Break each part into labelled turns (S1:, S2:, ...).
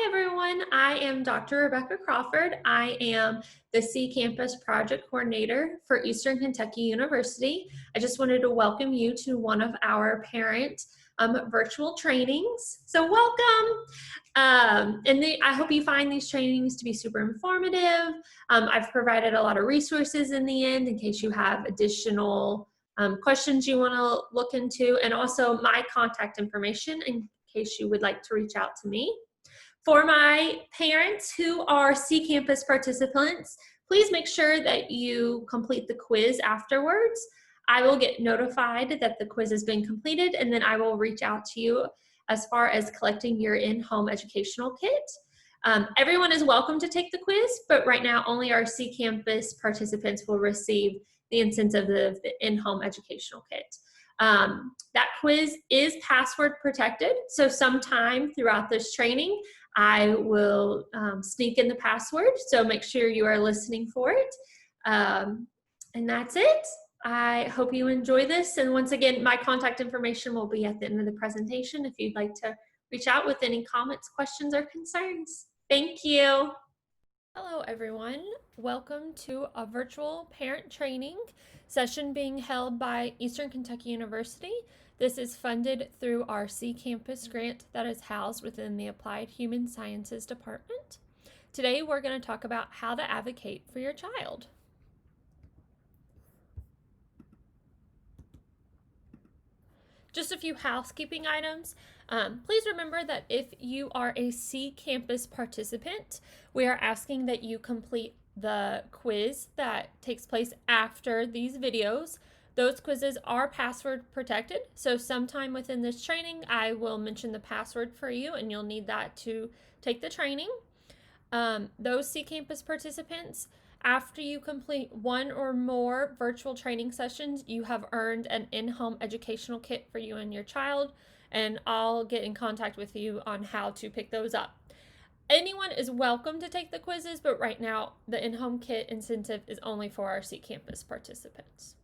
S1: Hi everyone, I am Dr. Rebecca Crawford. I am the CCAMPIS project coordinator for Eastern Kentucky University. I just wanted to welcome you to one of our parent virtual trainings. So welcome. I hope you find these trainings to be super informative. I've provided a lot of resources in the end in case you have additional questions you want to look into, and also my contact information in case you would like to reach out to me. For my parents who are CCAMPIS participants, please make sure that you complete the quiz afterwards. I will get notified that the quiz has been completed, and then I will reach out to you as far as collecting your in-home educational kit. Everyone is welcome to take the quiz, but right now only our CCAMPIS participants will receive the incentive of the in-home educational kit. That quiz is password protected, so sometime throughout this training, I will sneak in the password, so make sure you are listening for it. And that's it. I hope you enjoy this. And once again, my contact information will be at the end of the presentation if you'd like to reach out with any comments, questions, or concerns. Thank you. Hello, everyone. Welcome to a virtual parent training session being held by Eastern Kentucky University. This is funded through our CCAMPIS grant that is housed within the Applied Human Sciences Department. Today, we're going to talk about how to advocate for your child. Just a few housekeeping items. Please remember that if you are a CCAMPIS participant, we are asking that you complete the quiz that takes place after these videos. Those quizzes are password protected, so sometime within this training, I will mention the password for you, and you'll need that to take the training. Those CCAMPIS participants, after you complete one or more virtual training sessions, you have earned an in-home educational kit for you and your child, and I'll get in contact with you on how to pick those up. Anyone is welcome to take the quizzes, but right now the in-home kit incentive is only for our CCAMPIS participants.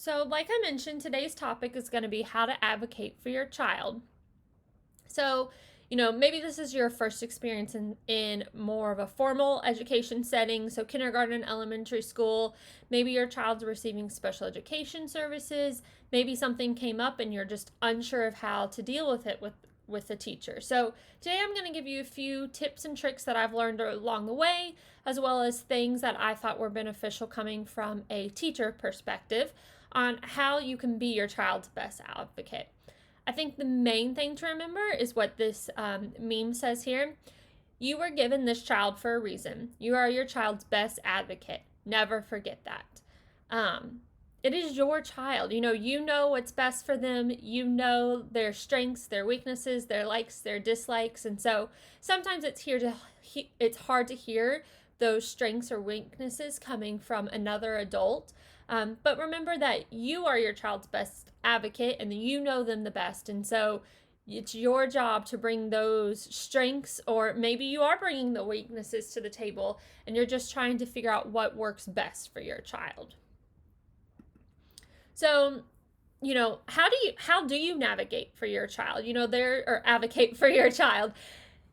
S1: So like I mentioned, today's topic is going to be how to advocate for your child. So, maybe this is your first experience in more of a formal education setting, so kindergarten, elementary school. Maybe your child's receiving special education services. Maybe something came up and you're just unsure of how to deal with it with the teacher. So today I'm going to give you a few tips and tricks that I've learned along the way, as well as things that I thought were beneficial coming from a teacher perspective on how you can be your child's best advocate. I think the main thing to remember is what this meme says here. You were given this child for a reason. You are your child's best advocate. Never forget that. It is your child. You know what's best for them. You know their strengths, their weaknesses, their likes, their dislikes. And so sometimes it's hard to hear those strengths or weaknesses coming from another adult. But remember that you are your child's best advocate and you know them the best. And so it's your job to bring those strengths, or maybe you are bringing the weaknesses to the table and you're just trying to figure out what works best for your child. So, how do you navigate for your child? Or advocate for your child.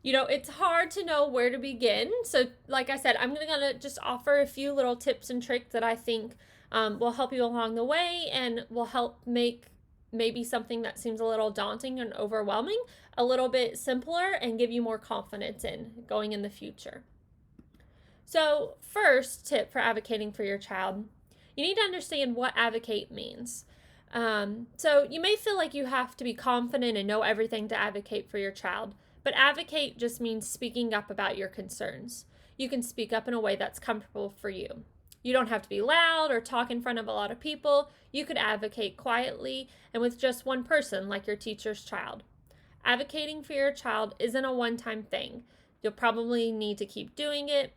S1: It's hard to know where to begin. So like I said, I'm going to just offer a few little tips and tricks that I think will help you along the way and will help make maybe something that seems a little daunting and overwhelming a little bit simpler and give you more confidence in going in the future. So first tip for advocating for your child, you need to understand what advocate means. So you may feel like you have to be confident and know everything to advocate for your child, but advocate just means speaking up about your concerns. You can speak up in a way that's comfortable for you. You don't have to be loud or talk in front of a lot of people. You could advocate quietly and with just one person, like your teacher's child. Advocating for your child isn't a one-time thing. You'll probably need to keep doing it.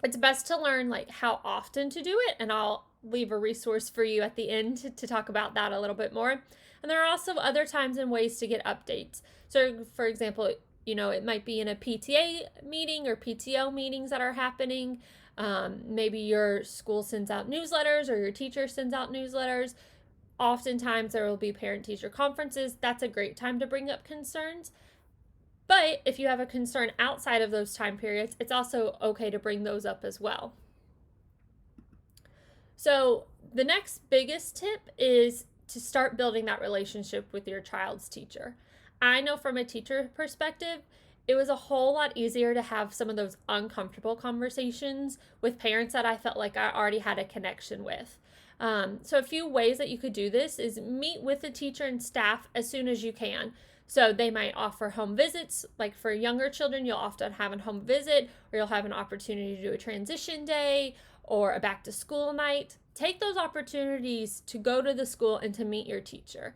S1: It's best to learn how often to do it, and I'll leave a resource for you at the end to talk about that a little bit more. And there are also other times and ways to get updates. So for example, it might be in a PTA meeting or PTO meetings that are happening. Maybe your school sends out newsletters or your teacher sends out newsletters. Oftentimes there will be parent-teacher conferences. That's a great time to bring up concerns. But if you have a concern outside of those time periods, it's also okay to bring those up as well. So the next biggest tip is to start building that relationship with your child's teacher. I know from a teacher perspective, it was a whole lot easier to have some of those uncomfortable conversations with parents that I felt like I already had a connection with. So a few ways that you could do this is meet with the teacher and staff as soon as you can. So they might offer home visits, like for younger children, you'll often have a home visit, or you'll have an opportunity to do a transition day or a back to school night. Take those opportunities to go to the school and to meet your teacher.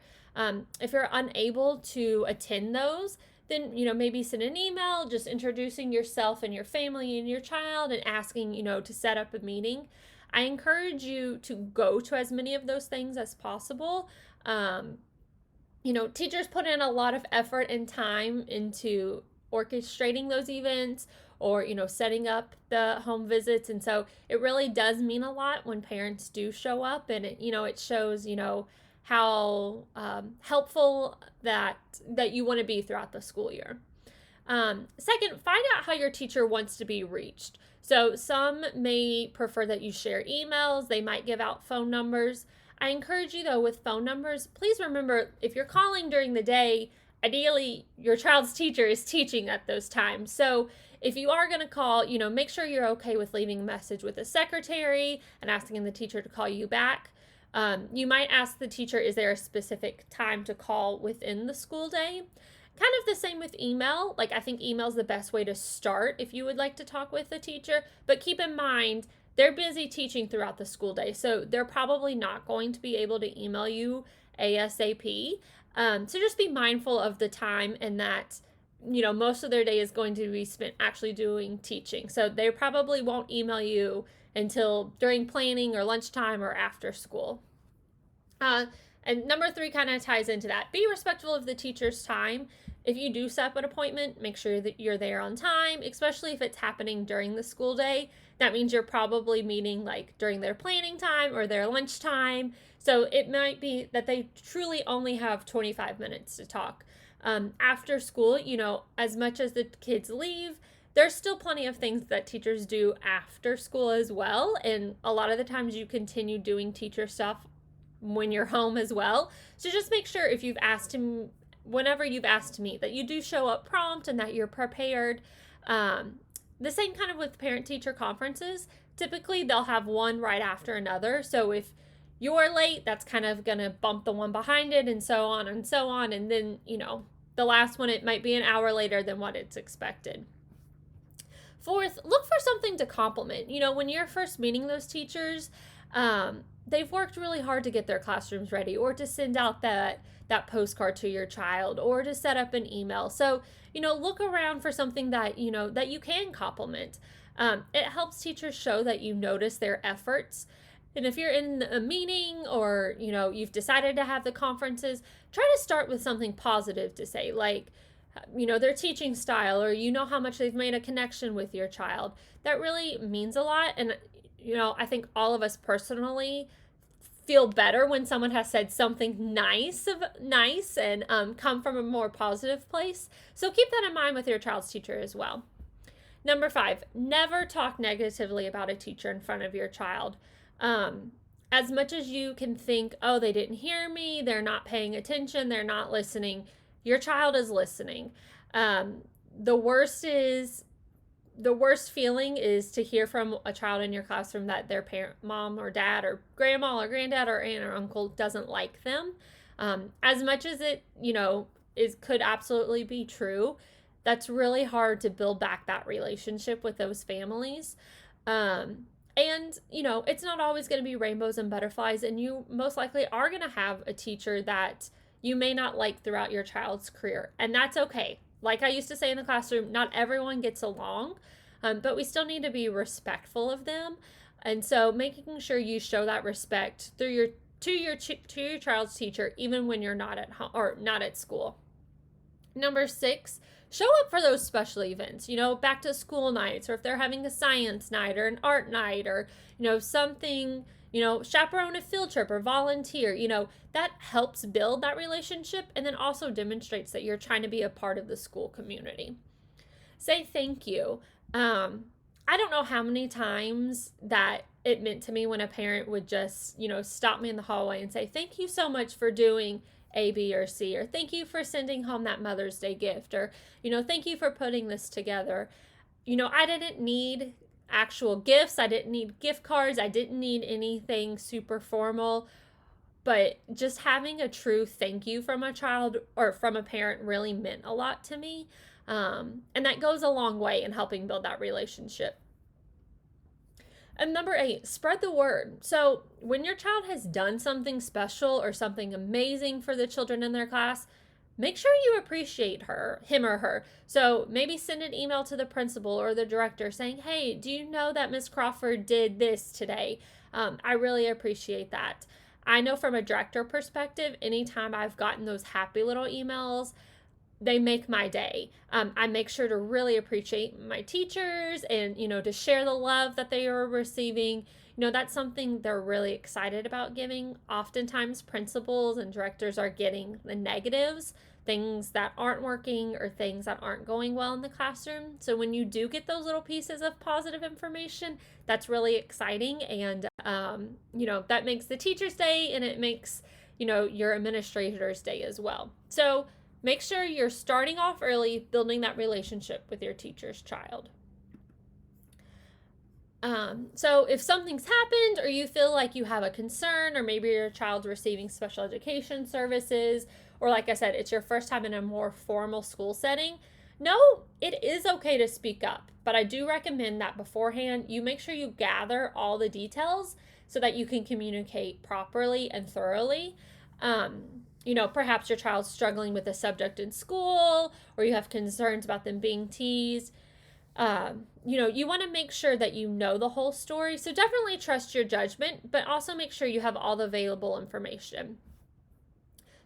S1: If you're unable to attend those, then maybe send an email just introducing yourself and your family and your child and asking to set up a meeting. I encourage you to go to as many of those things as possible. Teachers put in a lot of effort and time into orchestrating those events or setting up the home visits, and so it really does mean a lot when parents do show up, and it shows how helpful that you want to be throughout the school year. Second, find out how your teacher wants to be reached. So some may prefer that you share emails. They might give out phone numbers. I encourage you, though, with phone numbers, please remember, if you're calling during the day, ideally your child's teacher is teaching at those times. So if you are going to call, make sure you're okay with leaving a message with the secretary and asking the teacher to call you back. You might ask the teacher, is there a specific time to call within the school day? Kind of the same with email. Like, I think email is the best way to start if you would like to talk with the teacher, but keep in mind, they're busy teaching throughout the school day, so they're probably not going to be able to email you ASAP. So just be mindful of the time, and that most of their day is going to be spent actually doing teaching. So they probably won't email you until during planning or lunchtime or after school. And number 3 kind of ties into that. Be respectful of the teacher's time. If you do set up an appointment, make sure that you're there on time, especially if it's happening during the school day. That means you're probably meeting like during their planning time or their lunchtime. So it might be that they truly only have 25 minutes to talk. After school, as much as the kids leave, there's still plenty of things that teachers do after school as well. And a lot of the times you continue doing teacher stuff when you're home as well. So just make sure if whenever you've asked to meet, that you do show up prompt and that you're prepared. The same kind of with parent-teacher conferences. Typically, they'll have one right after another. So if you're late, that's kind of going to bump the one behind it, and so on and so on. And then, the last one, it might be an hour later than what it's expected. Fourth, look for something to compliment. When you're first meeting those teachers, they've worked really hard to get their classrooms ready, or to send out that postcard to your child, or to set up an email. So, look around for something that, that you can compliment. It helps teachers show that you notice their efforts. And if you're in a meeting or, you've decided to have the conferences, try to start with something positive to say, like, their teaching style, or how much they've made a connection with your child. That really means a lot. And, I think all of us personally feel better when someone has said something nice and come from a more positive place. So keep that in mind with your child's teacher as well. Number 5, never talk negatively about a teacher in front of your child. As much as you can think, oh, they didn't hear me, they're not paying attention, they're not listening, your child is listening. The worst feeling is to hear from a child in your classroom that their parent, mom or dad or grandma or granddad or aunt or uncle doesn't like them. As much as it, could absolutely be true, that's really hard to build back that relationship with those families. And, it's not always going to be rainbows and butterflies, and you most likely are going to have a teacher that you may not like throughout your child's career, and that's okay. Like I used to say in the classroom, not everyone gets along, but we still need to be respectful of them. And so making sure you show that respect to your child's teacher, even when you're not at home or not at school. Number 6, show up for those special events, back to school nights, or if they're having a science night or an art night, or, something, chaperone a field trip or volunteer. That helps build that relationship and then also demonstrates that you're trying to be a part of the school community. Say thank you. I don't know how many times that it meant to me when a parent would just, stop me in the hallway and say, thank you so much for doing A, B, or C, or thank you for sending home that Mother's Day gift, or, thank you for putting this together. I didn't need actual gifts. I didn't need gift cards. I didn't need anything super formal. But just having a true thank you from a child or from a parent really meant a lot to me. And that goes a long way in helping build that relationship. And number 8, spread the word. So when your child has done something special or something amazing for the children in their class, make sure you appreciate him or her. So maybe send an email to the principal or the director saying, hey, do you know that Miss Crawford did this today? I really appreciate that. I know from a director perspective, anytime I've gotten those happy little emails, they make my day. I make sure to really appreciate my teachers and, to share the love that they are receiving. That's something they're really excited about giving. Oftentimes, principals and directors are getting the negatives, things that aren't working or things that aren't going well in the classroom. So when you do get those little pieces of positive information, that's really exciting. And, that makes the teacher's day and it makes, your administrator's day as well. So make sure you're starting off early, building that relationship with your teacher's child. So if something's happened or you feel like you have a concern, or maybe your child's receiving special education services, or like I said, it's your first time in a more formal school setting, no, it is okay to speak up. But I do recommend that beforehand, you make sure you gather all the details so that you can communicate properly and thoroughly. Perhaps your child's struggling with a subject in school, or you have concerns about them being teased. You want to make sure that you know the whole story. So definitely trust your judgment, but also make sure you have all the available information.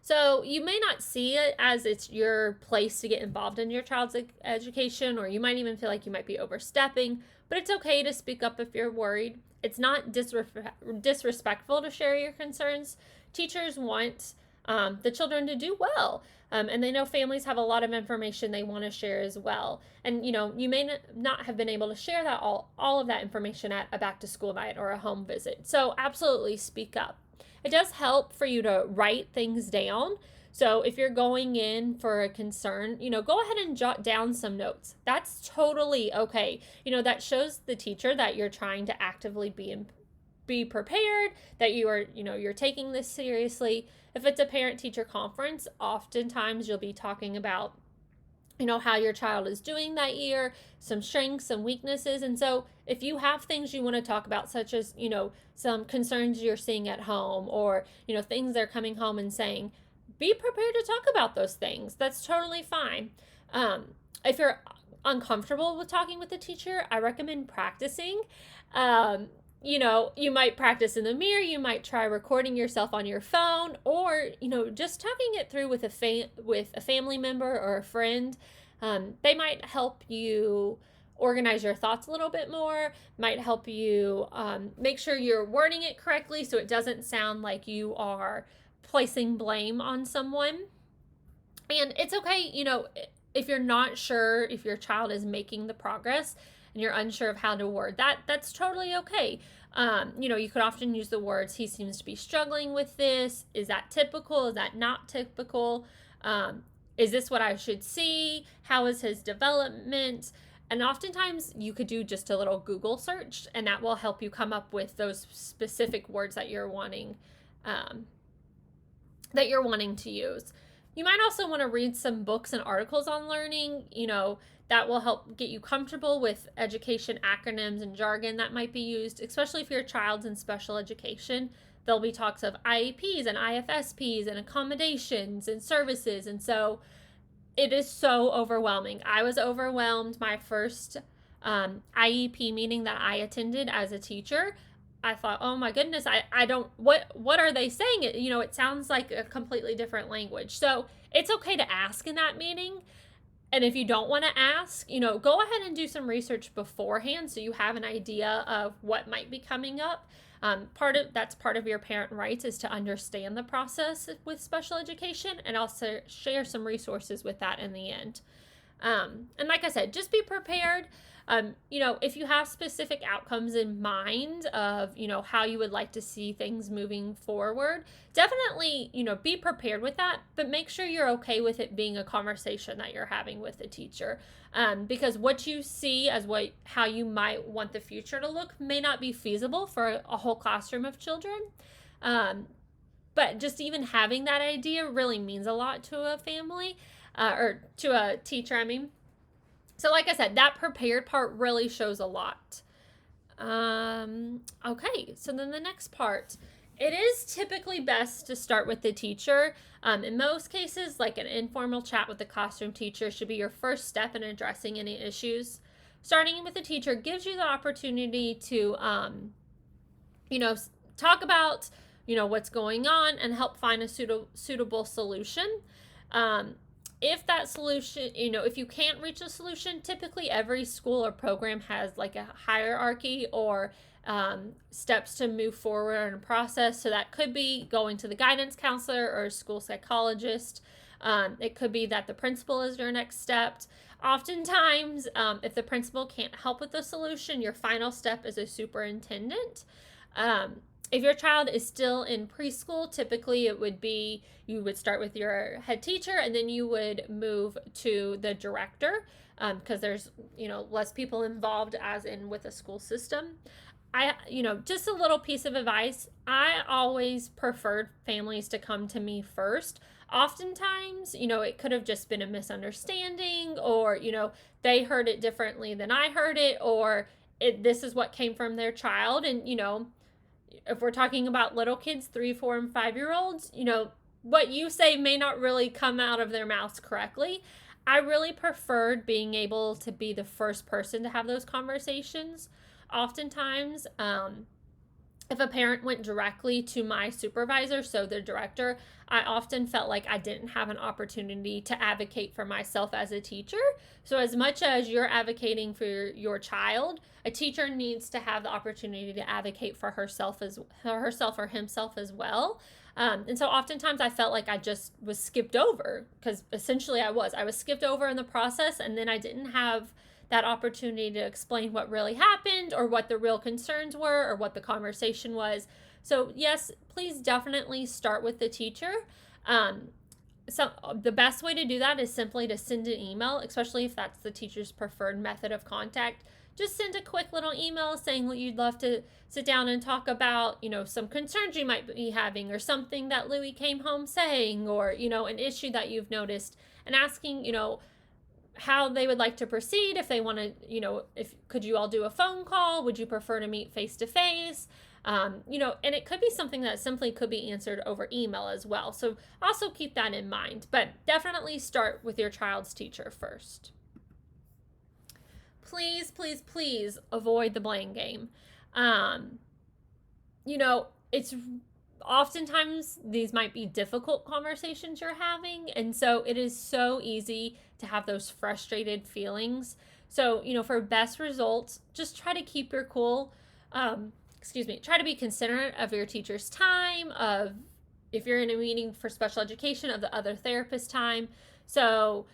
S1: So you may not see it as it's your place to get involved in your child's education, or you might even feel like you might be overstepping, but it's okay to speak up if you're worried. It's not disrespectful to share your concerns. Teachers want the children to do well. And they know families have a lot of information they want to share as well. And, you may not have been able to share that all of that information at a back to school night or a home visit. So absolutely speak up. It does help for you to write things down. So if you're going in for a concern, go ahead and jot down some notes. That's totally okay. That shows the teacher that you're trying to actively be prepared, that you are, you're taking this seriously. If it's a parent-teacher conference, oftentimes you'll be talking about, how your child is doing that year, some strengths, some weaknesses. And so if you have things you want to talk about, such as, some concerns you're seeing at home, or, things they're coming home and saying, be prepared to talk about those things. That's totally fine. If you're uncomfortable with talking with the teacher, I recommend practicing. You might practice in the mirror, you might try recording yourself on your phone, or, just talking it through with a family member or a friend. They might help you organize your thoughts a little bit more, might help you make sure you're wording it correctly so it doesn't sound like you are placing blame on someone. And it's okay, if you're not sure if your child is making the progress and you're unsure of how to word that, that's totally okay. You could often use the words, he seems to be struggling with this. Is that typical? Is that not typical? Is this what I should see? How is his development? And oftentimes you could do just a little Google search, and that will help you come up with those specific words that you're wanting to use. You might also want to read some books and articles on learning, that will help get you comfortable with education acronyms and jargon that might be used, especially if your child's in special education. There'll be talks of IEPs and IFSPs and accommodations and services. And so it is so overwhelming. I was overwhelmed my first IEP meeting that I attended as a teacher. I thought, oh my goodness, I don't, what are they saying? It sounds like a completely different language. So it's okay to ask in that meeting. And if you don't want to ask, go ahead and do some research beforehand so you have an idea of what might be coming up. That's part of your parent rights, is to understand the process with special education and also share some resources with that in the end. And like I said, just be prepared. If you have specific outcomes in mind of, how you would like to see things moving forward, definitely, be prepared with that, but make sure you're okay with it being a conversation that you're having with the teacher. Because what you see as how you might want the future to look may not be feasible for a whole classroom of children. But just even having that idea really means a lot to a family, or to a teacher, I mean. So like I said, that prepared part really shows a lot. Okay, so then the next part. It is typically best to start with the teacher. In most cases, like an informal chat with the classroom teacher should be your first step in addressing any issues. Starting with the teacher gives you the opportunity to, talk about, what's going on and help find a suitable solution. If that solution, if you can't reach a solution, typically every school or program has like a hierarchy or steps to move forward in a process. So that could be going to the guidance counselor or school psychologist. It could be that the principal is your next step. Oftentimes, if the principal can't help with the solution, your final step is a superintendent. If your child is still in preschool, typically it would be, you would start with your head teacher and then you would move to the director, because there's, less people involved as in with a school system. Just a little piece of advice. I always preferred families to come to me first. Oftentimes, it could have just been a misunderstanding, or, they heard it differently than I heard it, or this is what came from their child. And, if we're talking about little kids, 3, 4, and 5-year-olds, what you say may not really come out of their mouths correctly. I really preferred being able to be the first person to have those conversations. Oftentimes, if a parent went directly to my supervisor, so the director, I often felt like I didn't have an opportunity to advocate for myself as a teacher. So as much as you're advocating for your child, a teacher needs to have the opportunity to advocate for herself or himself as well. And so oftentimes I felt like I just was skipped over, because essentially I was skipped over in the process, and then I didn't have that opportunity to explain what really happened, or what the real concerns were, or what the conversation was. So yes, please definitely start with the teacher. So the best way to do that is simply to send an email, especially if that's the teacher's preferred method of contact. Just send a quick little email saying what you'd love to sit down and talk about, some concerns you might be having, or something that Louie came home saying, or, an issue that you've noticed, and asking, how they would like to proceed. If they want to, could you all do a phone call? Would you prefer to meet face to face? And it could be something that simply could be answered over email as well. So also keep that in mind, but definitely start with your child's teacher first. Please, please, please avoid the blame game. It's oftentimes these might be difficult conversations you're having, and so it is so easy to have those frustrated feelings. So, for best results, just try to keep your cool. Try to be considerate of your teacher's time, of if you're in a meeting for special education, of the other therapist time. So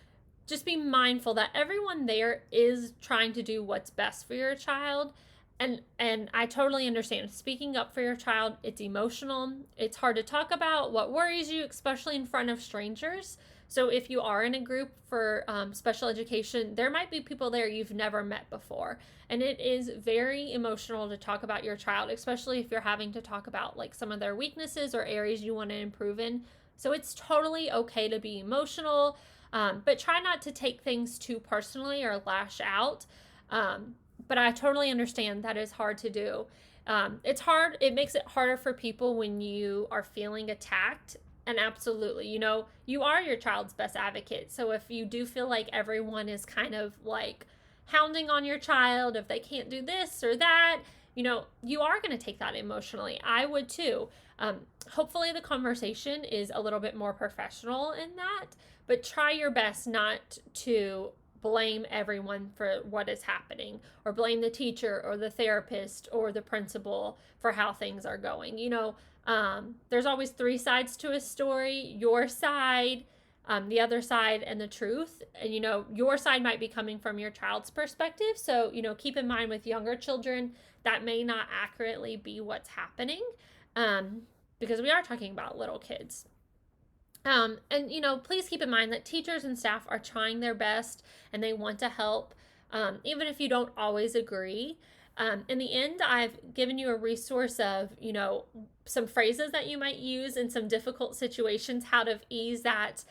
S1: just be mindful that everyone there is trying to do what's best for your child. And I totally understand. Speaking up for your child, it's emotional. It's hard to talk about what worries you, especially in front of strangers. So if you are in a group for special education, there might be people there you've never met before. And it is very emotional to talk about your child, especially if you're having to talk about like some of their weaknesses or areas you want to improve in. So it's totally okay to be emotional, but try not to take things too personally or lash out. But I totally understand that is hard to do. It's hard. It makes it harder for people when you are feeling attacked. And absolutely, you are your child's best advocate. So if you do feel like everyone is kind of like hounding on your child, if they can't do this or that, you are going to take that emotionally. I would too. Hopefully the conversation is a little bit more professional in that, but try your best not to blame everyone for what is happening, or blame the teacher or the therapist or the principal for how things are going. There's always three sides to a story: your side, the other side, and the truth. And your side might be coming from your child's perspective, so keep in mind with younger children that may not accurately be what's happening, because we are talking about little kids. Please keep in mind that teachers and staff are trying their best and they want to help, even if you don't always agree. In the end, I've given you a resource of, some phrases that you might use in some difficult situations, how to ease that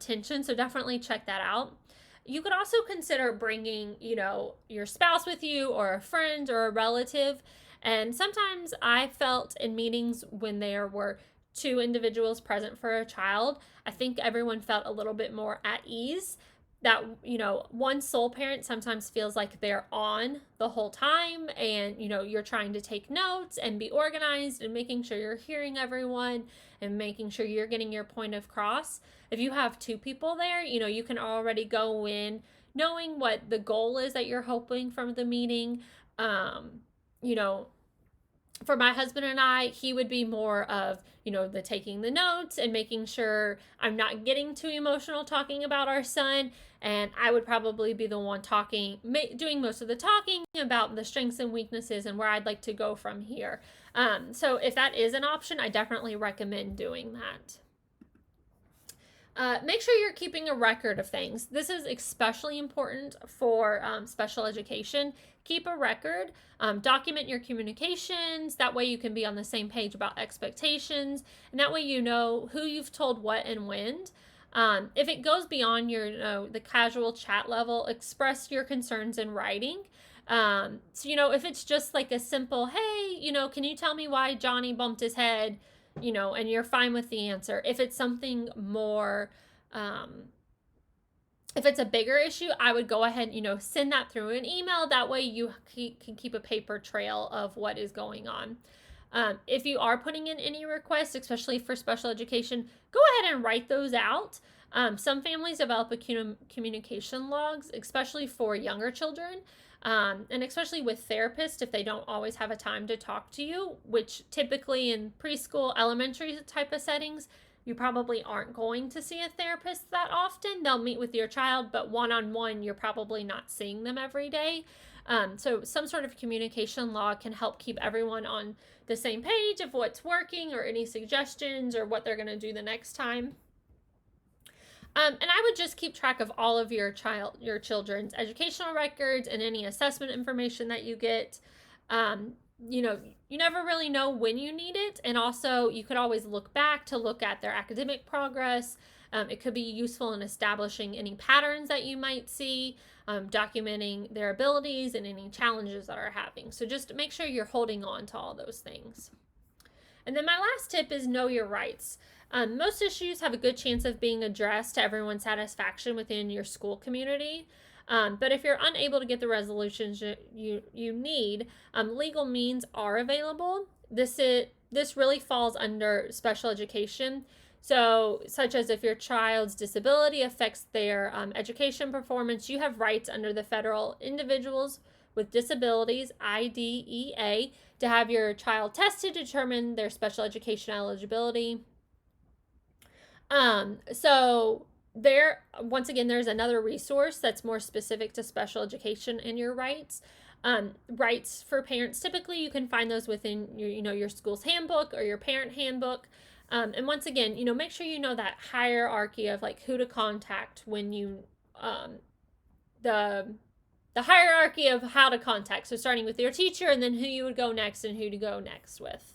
S1: tension. So definitely check that out. You could also consider bringing, your spouse with you, or a friend or a relative. And sometimes I felt in meetings when there were two individuals present for a child, I think everyone felt a little bit more at ease. That, one sole parent sometimes feels like they're on the whole time, and, you're trying to take notes and be organized and making sure you're hearing everyone and making sure you're getting your point across. If you have two people there, you can already go in knowing what the goal is that you're hoping from the meeting. For my husband and I, he would be more of, the taking the notes and making sure I'm not getting too emotional talking about our son. And I would probably be the one doing most of the talking about the strengths and weaknesses and where I'd like to go from here. So if that is an option, I definitely recommend doing that. Make sure you're keeping a record of things. This is especially important for special education. Keep a record, document your communications. That way you can be on the same page about expectations, and that way you know who you've told what and when. If it goes beyond the casual chat level, express your concerns in writing. If it's just like a simple, hey, can you tell me why Johnny bumped his head? And you're fine with the answer. If it's something more, if it's a bigger issue, I would go ahead, send that through an email. That way you can keep a paper trail of what is going on. If you are putting in any requests, especially for special education, go ahead and write those out. Some families develop communication logs, especially for younger children. And especially with therapists, if they don't always have a time to talk to you, which typically in preschool, elementary type of settings, you probably aren't going to see a therapist that often. They'll meet with your child, but one-on-one, you're probably not seeing them every day. So some sort of communication log can help keep everyone on the same page of what's working, or any suggestions, or what they're going to do the next time. And I would just keep track of all of your children's educational records and any assessment information that you get. You never really know when you need it. And also you could always look back to look at their academic progress. It could be useful in establishing any patterns that you might see, documenting their abilities and any challenges that are having. So just make sure you're holding on to all those things. And then my last tip is know your rights. Most issues have a good chance of being addressed to everyone's satisfaction within your school community. But if you're unable to get the resolutions you need, legal means are available. This really falls under special education. So, such as if your child's disability affects their education performance, you have rights under the Federal Individuals with Disabilities, IDEA, to have your child tested to determine their special education eligibility. So once again, there's another resource that's more specific to special education and your rights. Rights for parents, typically you can find those within your school's handbook or your parent handbook. And once again, make sure you know that hierarchy of like who to contact when you, the hierarchy of how to contact. So starting with your teacher, and then who you would go next and who to go next with.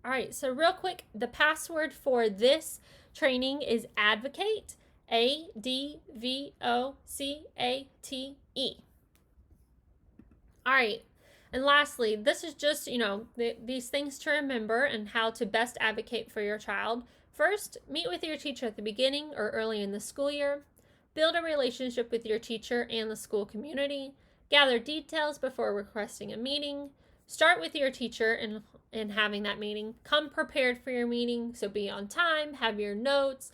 S1: All right, so real quick, the password for this training is advocate, ADVOCATE. All right, and lastly, this is just, these things to remember and how to best advocate for your child. First, meet with your teacher at the beginning or early in the school year. Build a relationship with your teacher and the school community. Gather details before requesting a meeting. Start with your teacher and having that meeting. Come prepared for your meeting, so be on time, have your notes,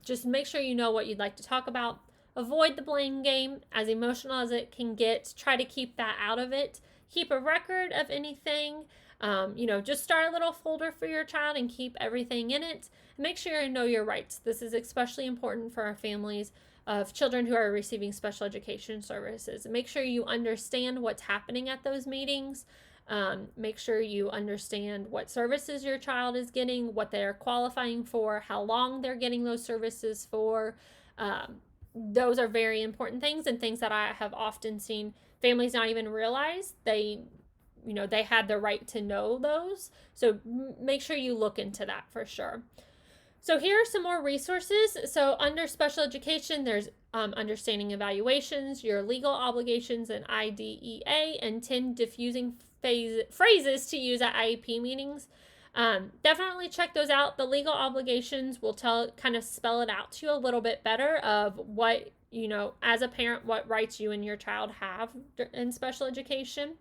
S1: just make sure you know what you'd like to talk about. avoid the blame game, as emotional as it can get. Try to keep that out of it. Keep a record of anything. Just start a little folder for your child and keep everything in it. Make sure you know your rights. This is especially important for our families of children who are receiving special education services. Make sure you understand what's happening at those meetings. Make sure you understand what services your child is getting, what they're qualifying for, how long they're getting those services for. Those are very important things, and things that I have often seen families not even realize they had the right to know those. So make sure you look into that for sure. So here are some more resources. So under special education, there's understanding evaluations, your legal obligations, and IDEA, and 10 diffusing phrases to use at IEP meetings. Definitely check those out. The legal obligations will kind of spell it out to you a little bit better of what, as a parent, what rights you and your child have in special education.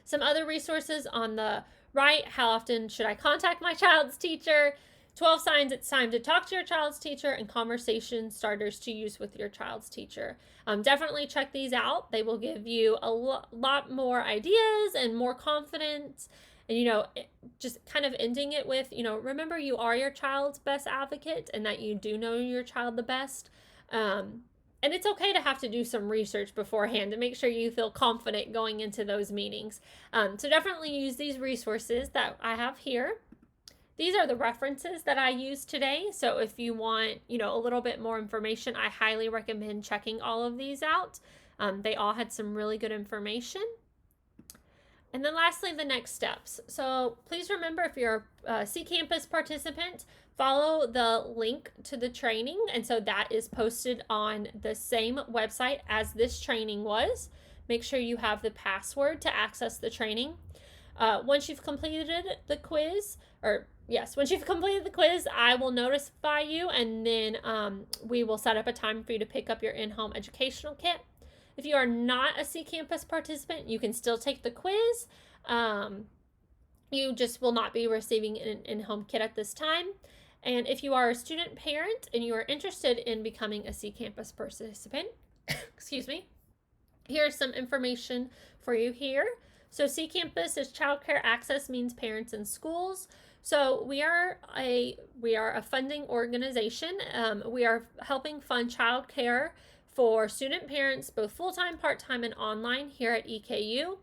S1: Some other resources on the right: how often should I contact my child's teacher? 12 signs it's time to talk to your child's teacher, and conversation starters to use with your child's teacher. Definitely check these out. They will give you a lot more ideas and more confidence. And, just kind of ending it with, remember you are your child's best advocate and that you do know your child the best. And it's okay to have to do some research beforehand to make sure you feel confident going into those meetings. So definitely use these resources that I have here. These are the references that I used today. So if you want, a little bit more information, I highly recommend checking all of these out. They all had some really good information. And then lastly, the next steps. So please remember, if you're a CCAMPIS participant, follow the link to the training. And so that is posted on the same website as this training was. Make sure you have the password to access the training. Once you've completed the quiz, I will notify you, and then we will set up a time for you to pick up your in-home educational kit. If you are not a CCAMPIS participant, you can still take the quiz. You just will not be receiving an in-home kit at this time. And if you are a student parent and you are interested in becoming a CCAMPIS participant, here's some information for you here. So CCAMPIS is Childcare Access Means Parents in Schools. So we are a funding organization. We are helping fund childcare for student parents, both full-time, part-time, and online here at EKU.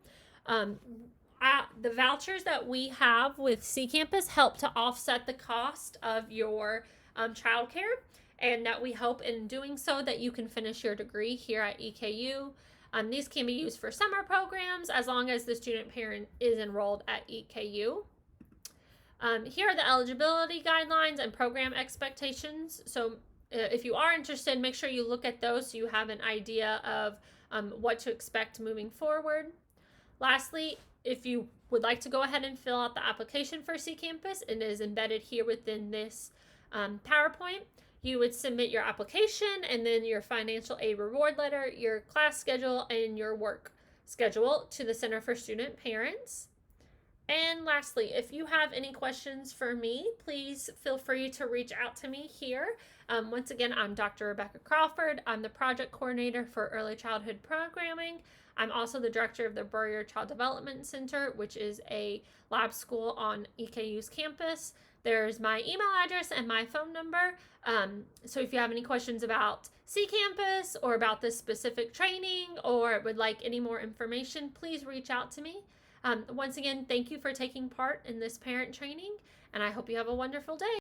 S1: The vouchers that we have with CCAMPIS help to offset the cost of your childcare, and that we hope in doing so that you can finish your degree here at EKU. These can be used for summer programs as long as the student parent is enrolled at EKU. Here are the eligibility guidelines and program expectations. So if you are interested, make sure you look at those so you have an idea of what to expect moving forward. Lastly, if you would like to go ahead and fill out the application for CCAMPIS, it is embedded here within this PowerPoint. You would submit your application and then your financial aid reward letter, your class schedule, and your work schedule to the Center for Student Parents. And lastly, if you have any questions for me, please feel free to reach out to me here. Once again, I'm Dr. Rebecca Crawford. I'm the project coordinator for early childhood programming. I'm also the director of the Burrier Child Development Center, which is a lab school on EKU's campus. There's my email address and my phone number. So if you have any questions about CCAMPIS or about this specific training or would like any more information, please reach out to me. Once again, thank you for taking part in this parent training, and I hope you have a wonderful day.